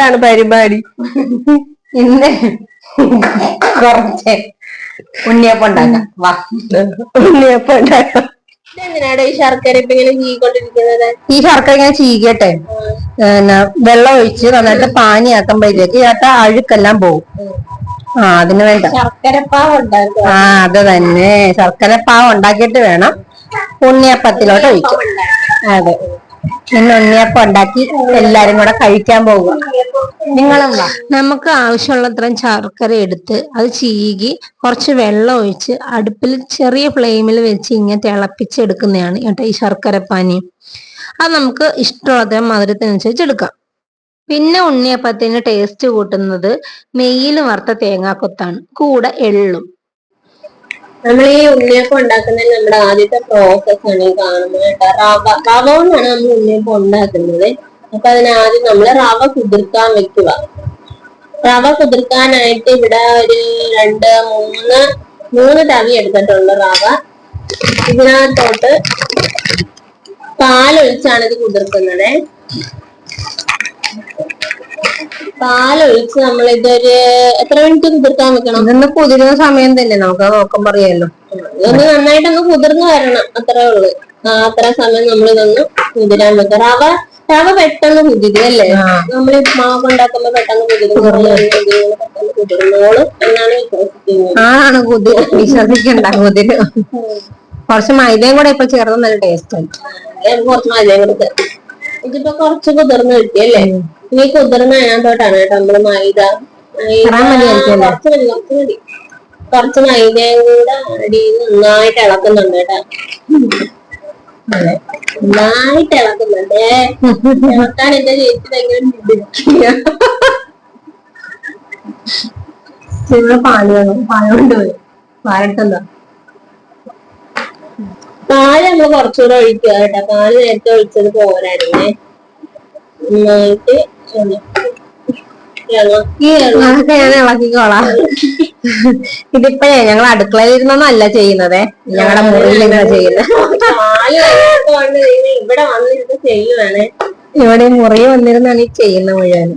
എന്താണ് പരിപാടി? ഇന്ന് കുറച്ച് ഉണ്ണിയപ്പം ഉണ്ടാക്കാം. വാ, ഉണ്ണിയപ്പം ഉണ്ടാക്കാം. എന്തിനാണ് ഈ ശർക്കര ഇപ്പൊ ഇങ്ങനെ ചീകൊണ്ടിരിക്കുന്നത്? ഈ ശർക്കര ഇങ്ങനെ ചീകട്ടെ, വെള്ളം ഒഴിച്ച് നന്നായിട്ട് പാനിയാക്കുമ്പോഴത്തേക്ക് ചേട്ടാ അഴുക്കെല്ലാം പോകും. അതിന് വേണ്ട ശർക്കരപ്പാവ് ഉണ്ടാക്കുക. അത് തന്നെ, ശർക്കരപ്പാവ് ഉണ്ടാക്കിയിട്ട് വേണം ഉണ്ണിയപ്പത്തിലോട്ട് ഒഴിക്കാം. അതെ, ഇന്ന് ഉണ്ണിയപ്പം ഉണ്ടാക്കി എല്ലാരും കൂടെ കഴിക്കാൻ പോകുക. നിങ്ങളും വാ. നമുക്ക് ആവശ്യമുള്ളത്രയും ശർക്കര എടുത്ത് അത് ചീകി കുറച്ച് വെള്ളം ഒഴിച്ച് അടുപ്പിൽ ചെറിയ ഫ്ലെയിമിൽ വെച്ച് ഇങ്ങനെ തിളപ്പിച്ചെടുക്കുന്നതാണ് കേട്ടോ ഈ ശർക്കരപ്പാനി. അത് നമുക്ക് ഇഷ്ടമുള്ളത്രയും മധുരത്തിനനുസരിച്ച് എടുക്കാം. പിന്നെ ഉണ്ണിയപ്പത്തിന് ടേസ്റ്റ് കൂട്ടുന്നത് നെയ്യിൽ വറുത്ത തേങ്ങാക്കൊത്താണ്, കൂടെ എള്ളും. നമ്മൾ ഈ ഉണ്ണിയപ്പം ഉണ്ടാക്കുന്നതിൽ നമ്മുടെ ആദ്യത്തെ പ്രോസസ് ആണ് ഈ കാണുന്നത് കേട്ടോ. റവ കൊണ്ടാണ് നമ്മൾ ഉണ്ണിയപ്പം ഉണ്ടാക്കുന്നത്. അപ്പൊ അതിനാദ്യം നമ്മൾ റവ കുതിർക്കാൻ വെക്കുക. റവ കുതിർക്കാനായിട്ട് ഇവിടെ ഒരു 2-3 തവി എടുത്തിട്ടുണ്ട് റവ. ഇതിനകത്തോട്ട് പാലൊഴിച്ചാണ് ഇത് കുതിർക്കുന്നത്. പാലൊഴിച്ച് നമ്മൾ ഇതൊരു എത്ര മിനിറ്റ് കുതിർക്കാൻ വെക്കണം? ഇതൊന്ന് കുതിരുന്ന സമയം തന്നെ നമുക്ക് നോക്കാൻ പറയാലോ. ഇതൊന്ന് നന്നായിട്ടൊന്ന് കുതിർന്ന് വരണം, അത്രേ ഉള്ളു. അത്ര സമയം നമ്മൾ ഇതൊന്ന് കുതിരാൻ വെക്കാം. റവ പെട്ടെന്ന് കുതിരും അല്ലേ? നമ്മൾ മാവ് ഉണ്ടാക്കുമ്പോ പെട്ടെന്ന് കുതിർന്നോളും എന്നാണ് വിശ്വസിക്കുന്നത്. വിശ്വസിക്കണ്ട, കുതിര്. കുറച്ച് മൈദയും കൂടെ ഇപ്പൊ ചേർന്ന് നല്ല ടേസ്റ്റ് ആണ്. കുറച്ച് മൈദയും കൂടെ ഇതിപ്പോ കുറച്ച് കുതിർന്ന് കിട്ടിയല്ലേ? ഈ കുതിർന്ന് അതിനകത്തോട്ടാണ് കേട്ടോ നമ്മള് മൈദ കുറച്ച് മൈദയും കൂടെ അടിയിൽ നന്നായിട്ട് ഇളക്കുന്നുണ്ട് കേട്ടോ. നന്നായിട്ട് ഇളക്കുന്നുണ്ട്. ഇളക്കാൻ എന്റെ ചേച്ചി ഭയങ്കര പാല് വേണം, പാലുകൊണ്ട് പാലെടുത്തെന്താ പാല് നമ്മള് കുറച്ചുകൂടെ ഒഴിക്കുക കേട്ടോ. പാല് നേരത്തെ ഒഴിച്ചത് പോരായിരുന്നേ. നന്നായിട്ട് ഞാൻ ഇളക്കിക്കോളാം. ഇതിപ്പോഴേ ഞങ്ങൾ അടുക്കളയിൽ ഇരുന്നൊന്നല്ല ചെയ്യുന്നതേ, ഞങ്ങളുടെ മുറിയിൽ ഇങ്ങനെ ചെയ്യുന്നത്. ഇവിടെ വന്നിരുന്ന് ചെയ്യുവാണ്. ഇവിടെ മുറി വന്നിരുന്നാണ് ഈ ചെയ്യുന്ന മുഴുവൻ.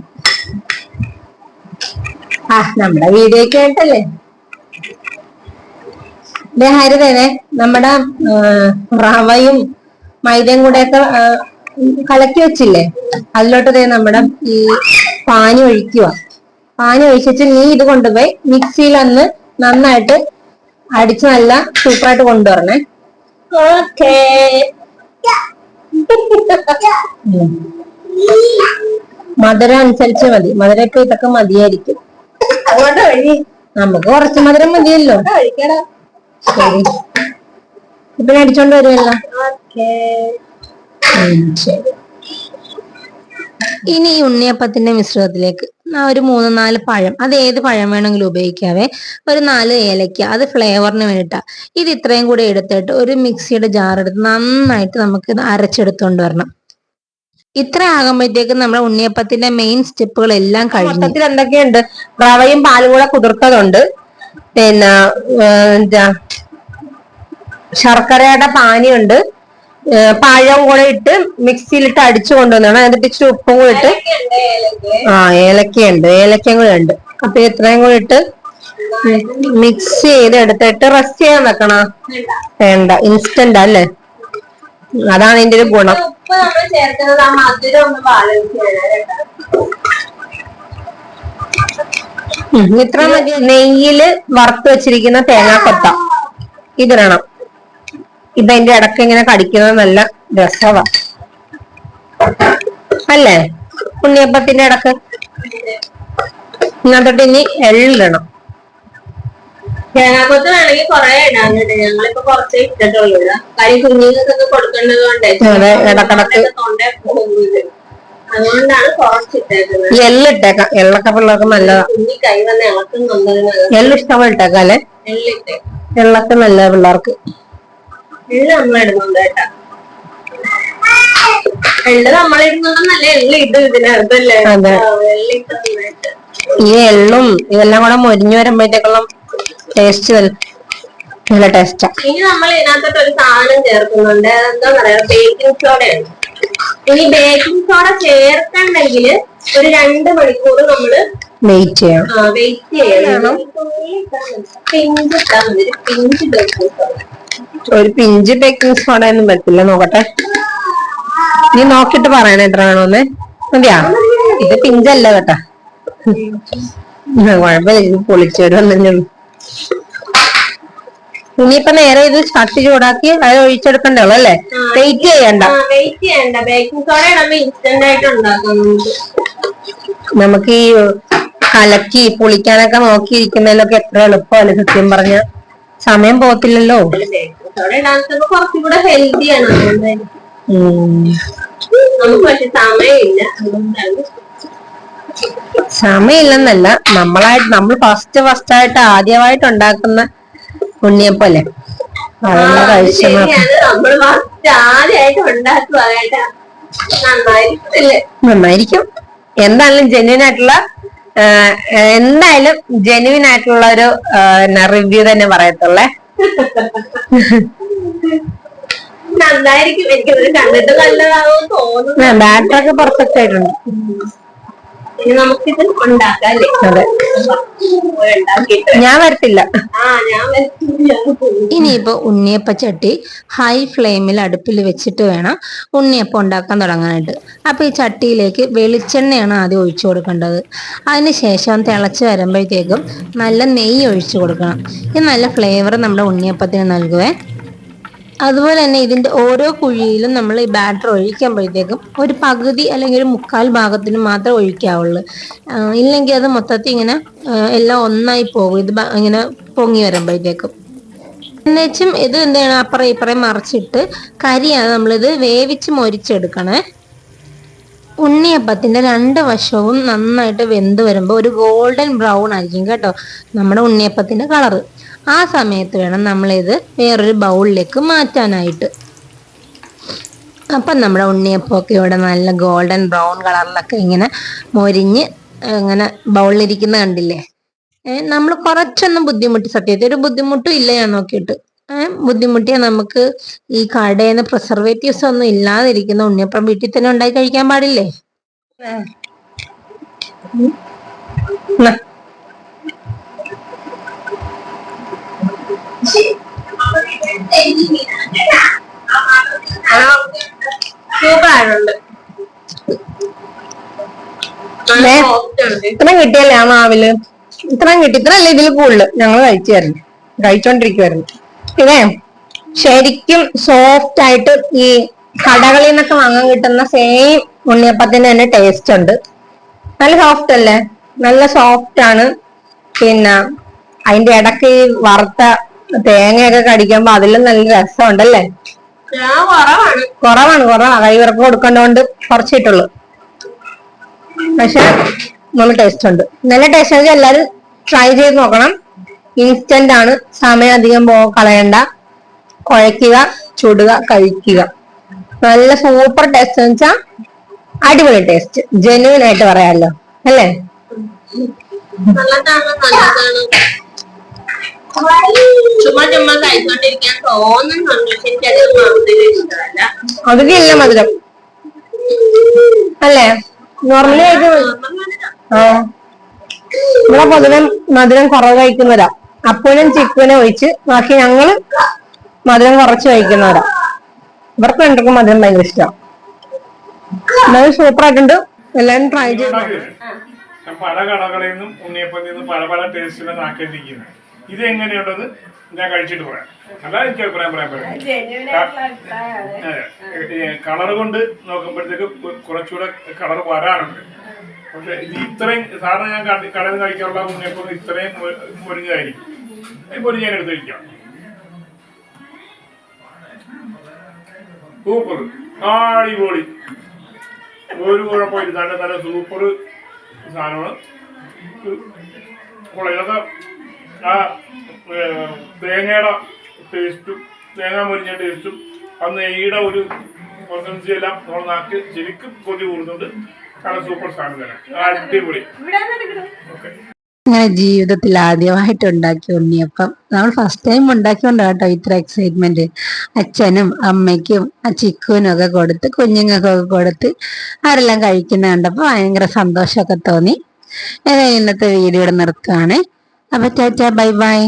നമ്മുടെ വീഡിയോക്ക് ആയിട്ടല്ലേ. ഹരിതേനെ നമ്മുടെ റവയും മൈദയും കൂടെയൊക്കെ കലക്കി വെച്ചില്ലേ, അതിലോട്ട് നമ്മുടെ ഈ പാനി ഒഴിക്കുക. പാനി ഒഴിച്ചിട്ട് നീ ഇത് കൊണ്ടുപോയി മിക്സിയിൽ ഒന്ന് നന്നായിട്ട് അടിച്ച് നല്ല സൂപ്പറായിട്ട് കൊണ്ടുവരണേ. മധുരം അനുസരിച്ച് മതി. മധുരം ഇപ്പൊ ഇതൊക്കെ മതിയായിരിക്കും. നമുക്ക് കുറച്ച് മധുരം മതിയല്ലോ. ശരി, ഇപ്പൊ അടിച്ചോണ്ട് വരുമല്ലോ. ശരി. ഇനി ഈ ഉണ്ണിയപ്പത്തിന്റെ മിശ്രിതത്തിലേക്ക് ഒരു 3-4 പഴം, അത് ഏത് പഴം വേണമെങ്കിലും ഉപയോഗിക്കാവേ, ഒരു 4 ഏലക്ക, അത് ഫ്ലേവറിന് വേണ്ടിട്ടാ. ഇത് ഇത്രയും കൂടെ എടുത്തിട്ട് ഒരു മിക്സിയുടെ ജാർ എടുത്ത് നന്നായിട്ട് നമുക്ക് ഇത് അരച്ചെടുത്തോണ്ട് വരണം. ഇത്ര ആകുമ്പോഴത്തേക്കും നമ്മുടെ ഉണ്ണിയപ്പത്തിന്റെ മെയിൻ സ്റ്റെപ്പുകൾ എല്ലാം കഴിഞ്ഞു. മൊത്തത്തിൽ എന്തൊക്കെയുണ്ട്? റവയും പാലും കൂടെ കുതിർത്തതുണ്ട്, പിന്നെ ശർക്കരയുടെ പാനിയുണ്ട്, പഴം കൂടെ ഇട്ട് മിക്സിയിലിട്ട് അടിച്ചു കൊണ്ടുവന്നാണ്. എന്നിട്ട് ഇച്ചിരി ഉപ്പും കൂടെ ഇട്ട്, ഏലക്കയുണ്ട്, ഏലക്കയും കൂടെ ഉണ്ട്. അപ്പൊ ഇത്രയും കൂടെ ഇട്ട് മിക്സ് ചെയ്ത് എടുത്തിട്ട് റെസ്റ്റ് ചെയ്യാൻ വെക്കണോ? വേണ്ട, ഇൻസ്റ്റന്റ് അല്ലേ, അതാണ് ഇതിന്റെ ഒരു ഗുണം. ഇത്ര മതി. നെയ്യില് വറുത്ത് വെച്ചിരിക്കുന്ന തേങ്ങാക്കൊത്ത ഇതിടണം. ഇതതിന്റെ ഇടക്ക് ഇങ്ങനെ കടിക്കുന്നത് നല്ല രസവാ അല്ലേ? ഉണ്ണിയപ്പത്തിന്റെ ഇടക്ക് ഇങ്ങോട്ട് ഇനി എള്ളിടണം. തേങ്ങാക്കൊത്ത് വേണമെങ്കിൽ കുറെ ഇടാൻ. ഞങ്ങളിപ്പോ കുറച്ചേ ഇട്ടിട്ടുള്ളൂ. കാര്യം കുഞ്ഞുങ്ങൾക്കൊക്കെ കൊടുക്കേണ്ടത് കൊണ്ട് ഇടക്കിടക്ക് അതുകൊണ്ടാണ് കുറച്ചിട്ടേക്കുന്നത്. എള്ളിട്ടേക്കാം, എള്ളൊക്കെ പിള്ളേർക്ക് നല്ലതാ. കുഞ്ഞി കൈ വന്ന് ഇളക്കുന്നുണ്ട്. എള്ള് ഇഷ്ടമായി ഇട്ടേക്കാം അല്ലെ? എള്ളൊക്കെ നല്ല പിള്ളേർക്ക്. എള്ള് നമ്മളിടുന്നുണ്ട് കേട്ടാ. എള്ള് നമ്മളിടുന്നതല്ല, എള്ള് ഇത് ഇതിനകത്തല്ലേ. അതെ, ഈ എള്ളും ഇതെല്ലാം കൂടെ മൊരിഞ്ഞു വരുമ്പോഴത്തേക്കുള്ള ടേസ്റ്റ് നല്ല ടേസ്റ്റാ. ഇനി നമ്മൾ ഇതിനകത്തോട്ട് ഒരു സാധനം ചേർക്കുന്നുണ്ട്. എന്താ പറയാ, ബേക്കിംഗ് സോഡയാണ്. ഇനി ബേക്കിംഗ് സോഡ ചേർക്കണ്ടെങ്കിൽ ഒരു 2 മണിക്കൂർ നമ്മള് വെയിറ്റ് ചെയ്യാം. വെയിറ്റ് ചെയ്യണം. ഒരു പിഞ്ച് ബേക്കിംഗ് സോഡ ഒന്നും പറ്റില്ല. നോക്കട്ടെ, നീ നോക്കിട്ട് പറയണ എത്ര വേണോന്ന്. മതിയാ? ഇത് പിഞ്ചല്ല കേട്ടാ, കുഴപ്പമില്ല, ഇത് പൊളിച്ചു വരുമെന്നു. ഇനിയിപ്പൊ നേരെ ഇത് ചട്ടി ചൂടാക്കി അത് ഒഴിച്ചെടുക്കണ്ടല്ലോ അല്ലേ? വെയിറ്റ് ചെയ്യണ്ട. ബേക്കിംഗ് സോഡ ഇടുമ്പോ ഇൻസ്റ്റന്റ് ആയിട്ട് ഉണ്ടാക്കാം. നമുക്ക് ഈ കലക്കി പൊളിക്കാനൊക്കെ നോക്കിയിരിക്കുന്നതിലൊക്കെ എത്ര എളുപ്പമല്ലേ സത്യം പറഞ്ഞ. സമയം പോകത്തില്ലല്ലോ. ബേക്കിംഗ് സോഡ ഇടാൻ കുറച്ചും കൂടെ ഹെൽത്തിയാണ്. നമുക്ക് പക്ഷെ സമയമില്ല. സമയമില്ലെന്നല്ല, നമ്മൾ ഫസ്റ്റ് ആയിട്ട് ആദ്യമായിട്ട് ഉണ്ടാക്കുന്ന ഉണ്ണിയപ്പല്ലേ, അതൊന്ന് കഴിച്ചു. നമ്മള് ആദ്യമായിട്ട് ഉണ്ടാക്കുക. നന്നായിരിക്കും. എന്തായാലും ജെന്യുവിൻ ആയിട്ടുള്ള ഒരു റിവ്യൂ തന്നെ പറയത്തുള്ളേ. നന്നായിരിക്കും. എനിക്കത് കണ്ടിട്ട് നല്ലതാണെന്ന് തോന്നുന്നു. ബാറ്ററൊക്കെ പെർഫെക്റ്റ് ആയിട്ടുണ്ട്. ഇനി നമുക്കിത് ഉണ്ടാക്കാം അല്ലേ? അതെ, ഞാൻ വരത്തില്ല. ഇനിയിപ്പോ ഉണ്ണിയപ്പ ചട്ടി ഹൈ ഫ്ലെയിമിൽ അടുപ്പിൽ വെച്ചിട്ട് വേണം ഉണ്ണിയപ്പം ഉണ്ടാക്കാൻ തുടങ്ങാനായിട്ട്. അപ്പൊ ഈ ചട്ടിയിലേക്ക് വെളിച്ചെണ്ണയാണ് ആദ്യം ഒഴിച്ചു കൊടുക്കേണ്ടത്. അതിനുശേഷം തിളച്ച് വരുമ്പോഴത്തേക്കും നല്ല നെയ്യ് ഒഴിച്ചു കൊടുക്കണം. ഇത് നല്ല ഫ്ലേവർ നമ്മുടെ ഉണ്ണിയപ്പത്തിന് നൽകുവേ. അതുപോലെ തന്നെ ഇതിന്റെ ഓരോ കുഴിയിലും നമ്മൾ ഈ ബാറ്റർ ഒഴിക്കുമ്പോഴത്തേക്കും ഒരു പകുതി അല്ലെങ്കിൽ ഒരു 1/4 ഭാഗത്തിന് മാത്രമേ ഒഴിക്കാവുള്ളൂ. ഇല്ലെങ്കിൽ അത് മൊത്തത്തിൽ ഇങ്ങനെ എല്ലാം ഒന്നായി പോകും, ഇത് ഇങ്ങനെ പൊങ്ങി വരുമ്പോഴത്തേക്കും. എന്നുവെച്ചും ഇത് എന്താണ് അപ്പുറം ഇപ്പുറം മറിച്ചിട്ട് കരിയാണ് നമ്മളിത് വേവിച്ച് മൊരിച്ചെടുക്കണേ. ഉണ്ണിയപ്പത്തിന്റെ 2 വശവും നന്നായിട്ട് വെന്ത് വരുമ്പോൾ ഒരു ഗോൾഡൻ ബ്രൗൺ ആയിരിക്കും കേട്ടോ നമ്മുടെ ഉണ്ണിയപ്പത്തിന്റെ കളറ്. ആ സമയത്ത് വേണം നമ്മളിത് വേറൊരു ബൗളിലേക്ക് മാറ്റാനായിട്ട്. അപ്പം നമ്മുടെ ഉണ്ണിയപ്പമൊക്കെ ഇവിടെ നല്ല ഗോൾഡൻ ബ്രൗൺ കളറിലൊക്കെ ഇങ്ങനെ മൊരിഞ്ഞ് ഇങ്ങനെ ബൗളിലിരിക്കുന്ന കണ്ടില്ലേ. നമ്മൾ കുറച്ചൊന്നും ബുദ്ധിമുട്ടി, സത്യത്തിൽ ഒരു ബുദ്ധിമുട്ടും ഇല്ല ഞാൻ നോക്കിയിട്ട്. ബുദ്ധിമുട്ടിയാൽ നമുക്ക് ഈ കടയിൽ നിന്ന് പ്രിസർവേറ്റീവ്സ് ഒന്നും ഇല്ലാതിരിക്കുന്ന ഉണ്ണിയപ്പം വീട്ടിൽ തന്നെ ഉണ്ടാക്കി കഴിക്കാൻ പാടില്ലേ. സൂപ്പറായിട്ടുണ്ട്. ഇത്ര കിട്ടിയല്ലേ ആ മാവില്? ഇത്രയും കിട്ടി. ഇത്രല്ലേ ഇതിൽ കൂടുതൽ ഞങ്ങൾ കഴിച്ചോണ്ടിരിക്കുവായിരുന്നു. ഇതേ ശരിക്കും സോഫ്റ്റ് ആയിട്ട് ഈ കടകളിൽ നിന്നൊക്കെ വാങ്ങാൻ കിട്ടുന്ന സെയിം ഉണ്ണിയപ്പത്തിന് തന്നെ ടേസ്റ്റ് ഉണ്ട്. നല്ല സോഫ്റ്റ് അല്ലേ? നല്ല സോഫ്റ്റ് ആണ്. പിന്നെ അതിന്റെ ഇടക്ക് ഈ വറുത്ത തേങ്ങയൊക്കെ കടിക്കുമ്പോ അതിലും നല്ല രസമുണ്ടല്ലേ. കുറവാണ് കൈവിറക്ക് കൊടുക്കേണ്ടതുകൊണ്ട് കുറച്ചിട്ടുള്ളൂ. പക്ഷെ നല്ല ടേസ്റ്റ് ഉണ്ട്. നല്ല ടേസ്റ്റ് ആണ്. എല്ലാരും ട്രൈ ചെയ്ത് നോക്കണം. ഇൻസ്റ്റന്റ് ആണ്, സമയം അധികം കളയണ്ട. കുഴയ്ക്കുക, ചുടുക, കഴിക്കുക. നല്ല സൂപ്പർ ടേസ്റ്റ് എന്ന് വെച്ചാൽ അടിപൊളി ടേസ്റ്റ്. ജെന്യുവൻ ആയിട്ട് പറയാമല്ലോ അല്ലേ? ചുമ്മാ കഴിച്ചോണ്ടിരിക്കാൻ തോന്നുന്നുണ്ട്. അതൊക്കെ ഇല്ല മധുരം അല്ലേ? നോർമലി ഇവിടെ പൊതുവെ മധുരം കുറവ് കഴിക്കുന്നവരാ. അപ്പനും ചിക്കുനും ഒഴിച്ച് ബാക്കി ഞങ്ങള് മധുരം കുറച്ച് കഴിക്കുന്നവരാ. ഇവർക്ക് രണ്ടും മധുരം ഭയങ്കര ഇഷ്ടമാണ്. എന്നാലും സൂപ്പർ ആയിട്ടുണ്ട്. എല്ലാരും ട്രൈ ചെയ്ത്. പല കടകളിൽ നിന്നും ഉണ്ണിയപ്പത്തിൽ നിന്നും പല ടേസ്റ്റുകൾ ആക്കിയിരിക്കുന്നത്. ഇത് എങ്ങനെയുണ്ടെന്ന് ഞാൻ കഴിച്ചിട്ട് പറയാം. അല്ല എനിക്ക് അഭിപ്രായം പറയാൻ കളർ കൊണ്ട് നോക്കുമ്പോഴത്തേക്ക് കുറച്ചുകൂടെ കളർ വരാറുണ്ട്. പക്ഷെ ഇത് ഇത്രയും സാധാരണ ഞാൻ കടയിൽ നിന്ന് കഴിക്കാറുള്ള ഉണ്ണിയപ്പം ഇത്രയും പൊരിഞ്ഞതായിരിക്കും. പൊരിഞ്ഞ് ഞാൻ എടുത്ത് കഴിക്കാം. സൂപ്പർ, അടിപൊളി, ഒരു കുഴപ്പമില്ല. നല്ല സൂപ്പർ സാധനമാണ്. ഇതൊക്കെ ആ തേങ്ങയുടെ ടേസ്റ്റും തേങ്ങ മൊരിഞ്ഞ ടേസ്റ്റും ആ നെയ്യുടെ ഒരു കോൺസെൻസി എല്ലാം നമ്മൾ നാക്ക് ശരിക്കും കൊതി കൂടുന്നുണ്ട്. നല്ല സൂപ്പർ സാധനം തന്നെ, അടിപൊളി. ഓക്കെ. അങ്ങനെ ജീവിതത്തിൽ ആദ്യമായിട്ട് ഉണ്ടാക്കിയ ഉണ്ണിയപ്പം നമ്മൾ ഫസ്റ്റ് ടൈം ഉണ്ടാക്കിയോണ്ടാ കേട്ടോ ഇത്ര എക്സൈറ്റ്മെന്റ്. അച്ഛനും അമ്മയ്ക്കും ചിക്കുവിനും ഒക്കെ കൊടുത്ത് കുഞ്ഞുങ്ങൾക്കൊക്കെ കൊടുത്ത് അവരെല്ലാം കഴിക്കുന്ന കണ്ടപ്പോ ഭയങ്കര സന്തോഷമൊക്കെ തോന്നി. ഇന്നത്തെ വീഡിയോ ഇവിടെ നിർത്തുകയാണ്. അപ്പൊ ടാറ്റാ ബൈ ബൈ.